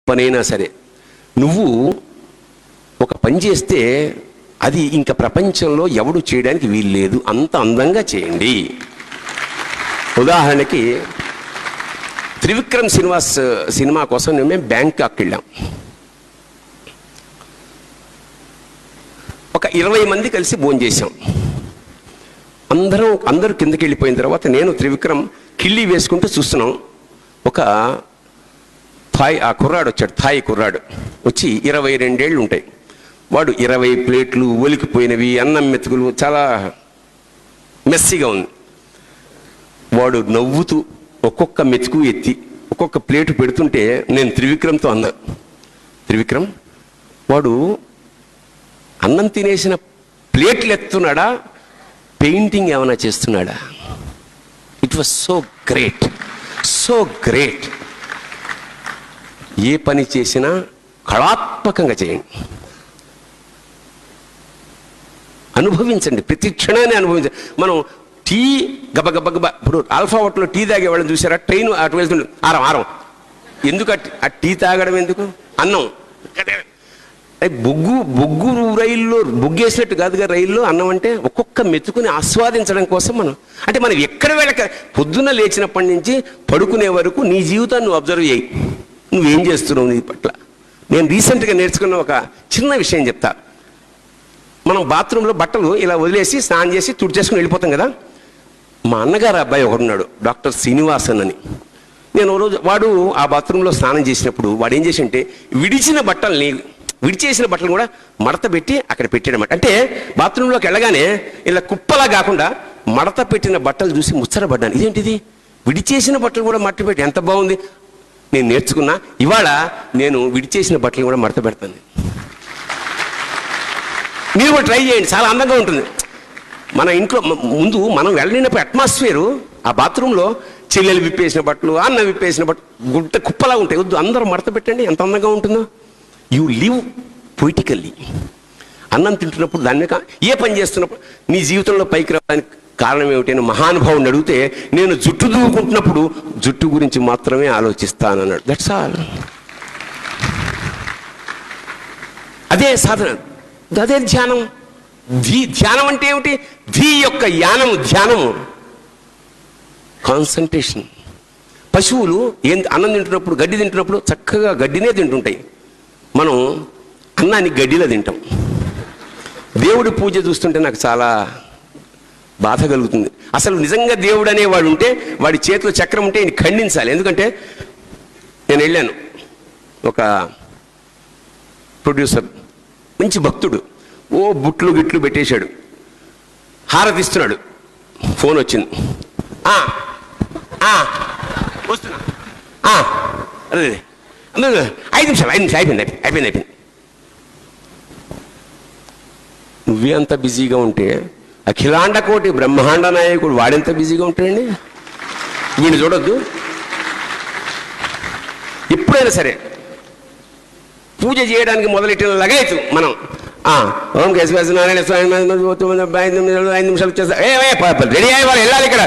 పనైనా సరే నువ్వు ఒక పని చేస్తే అది ఇంకా ప్రపంచంలో ఎవడు చేయడానికి వీలు లేదు, అంత అందంగా చేయండి. ఉదాహరణకి త్రివిక్రమ్ శ్రీనివాస్ సినిమా కోసం మేము బ్యాంకాక్ వెళ్ళాం. ఒక 20 మంది కలిసి భోజనం చేశాం. అందరూ కిందకి వెళ్ళిపోయిన తర్వాత నేను త్రివిక్రమ్ కిళ్ళి వేసుకుంటూ చూస్తున్నాం. ఒక ఆ కుర్రాడు వచ్చాడు, థాయ్ కుర్రాడు వచ్చి 22 ఏళ్ళు ఉంటాయి. వాడు 20 ప్లేట్లు ఒలికిపోయినవి, అన్నం మెతుకులు, చాలా మెస్సీగా ఉంది. వాడు నవ్వుతూ ఒక్కొక్క మెతుకు ఎత్తి ఒక్కొక్క ప్లేటు పెడుతుంటే నేను త్రివిక్రమ్తో అన్నా, త్రివిక్రమ్ వాడు అన్నం తినేసిన ప్లేట్లు ఎత్తున్నాడా, పెయింటింగ్ ఏమైనా చేస్తున్నాడా? It was so great, so great. ఏ పని చేసినా కళాత్మకంగా చేయండి, అనుభవించండి, ప్రతి క్షణాన్ని అనుభవించండి. మనం టీ గబగబగబ, ఇప్పుడు ఆల్ఫా హోటల్లో టీ తాగే వాళ్ళని చూసారా? ట్రైన్ అటు వెళ్తుండే ఆరం ఎందుకు ఆ టీ తాగడం ఎందుకు? అన్నం బొగ్గు రైల్లో బొగ్గేసినట్టు కాదుగా రైల్లో అన్నం అంటే ఒక్కొక్క మెతుకుని ఆస్వాదించడం కోసం మనం ఎక్కడ వెళ్ళక పొద్దున్న లేచినప్పటి నుంచి పడుకునే వరకు నీ జీవితాన్ని నువ్వు అబ్జర్వ్ చేయి, నువ్వేం చేస్తున్నావు నీ పట్ల. నేను రీసెంట్గా నేర్చుకున్న ఒక చిన్న విషయం చెప్తా. మనం బాత్రూంలో బట్టలు ఇలా వదిలేసి స్నానం చేసి తుడిచేసుకుని వెళ్ళిపోతాం కదా. మా అన్నగారు అబ్బాయి ఒకడున్నాడు, డాక్టర్ శ్రీనివాసన్ అని. నేను రోజు వాడు ఆ బాత్రూంలో స్నానం చేసినప్పుడు వాడు ఏం చేసి అంటే విడిచేసిన బట్టలు కూడా మడత పెట్టి అక్కడ పెట్టాడన్నమాట. అంటే బాత్రూంలోకి వెళ్ళగానే ఇలా కుప్పలా కాకుండా మడత పెట్టిన బట్టలు చూసి ముచ్చటపడ్డాను. ఇదేంటిది, విడిచేసిన బట్టలు కూడా మడత పెట్టి, ఎంత బాగుంది. నేను నేర్చుకున్నా. ఇవాళ నేను విడిచేసిన బట్టలు కూడా మడత పెడతాను. మీరు కూడా ట్రై చేయండి, చాలా అందంగా ఉంటుంది. మన ఇంట్లో ముందు మనం వెళ్ళినప్పుడు అట్మాస్ఫియరు, ఆ బాత్రూంలో చెల్లెలు విప్పేసిన బట్టలు, అన్న విప్పేసిన బట్టలు గుట్ట కుప్పలా ఉంటాయి. వద్దు, అందరూ మడత పెట్టండి, ఎంత అందంగా ఉంటుందో. You live poetically. అన్నం తింటున్నప్పుడు దాన్ని ఏ పని చేస్తున్నప్పుడు నీ జీవితంలో పైకి రావడానికి కారణం ఏమిటి అని మహానుభావుని అడిగితే, నేను జుట్టు దూకుంటున్నప్పుడు జుట్టు గురించి మాత్రమే ఆలోచిస్తాను అన్నాడు. That's all. అదే సాధన, అదే ధ్యానం. ధ్యానం అంటే ఏమిటి? ధీ యొక్క యానము, ధ్యానము, కాన్సన్ట్రేషన్. పశువులు అన్నం తింటున్నప్పుడు, గడ్డి తింటున్నప్పుడు చక్కగా గడ్డినే తింటుంటాయి. మనం అన్నాన్ని గడ్డిలో తింటాం. దేవుడి పూజ చూస్తుంటే నాకు చాలా బాధ కలుగుతుంది. అసలు నిజంగా దేవుడు అనేవాడు ఉంటే వాడి చేతిలో చక్రం ఉంటే ఈయన ఖండించాలి. ఎందుకంటే నేను వెళ్ళాను, ఒక ప్రొడ్యూసర్ మంచి భక్తుడు, ఓ బుట్లు గిట్లు పెట్టేశాడు, హారతిస్తున్నాడు. ఫోన్ వచ్చింది, వస్తున్నా, అదే 5 నిమిషాలు అయిపోయింది. నువ్వే అంత బిజీగా ఉంటే అఖిలాండ కోటి బ్రహ్మాండ నాయకుడు వాడెంత బిజీగా ఉంటాడండి. వీడిని చూడొద్దు. ఎప్పుడైనా సరే పూజ చేయడానికి మొదలెట్టిన లగాయతు మనం ఓం కేశవ నారాయణ స్వామి 5 నిమిషాలు వచ్చేస్తా, రెడీ అయ్యే వాళ్ళు వెళ్ళాలి ఇక్కడ.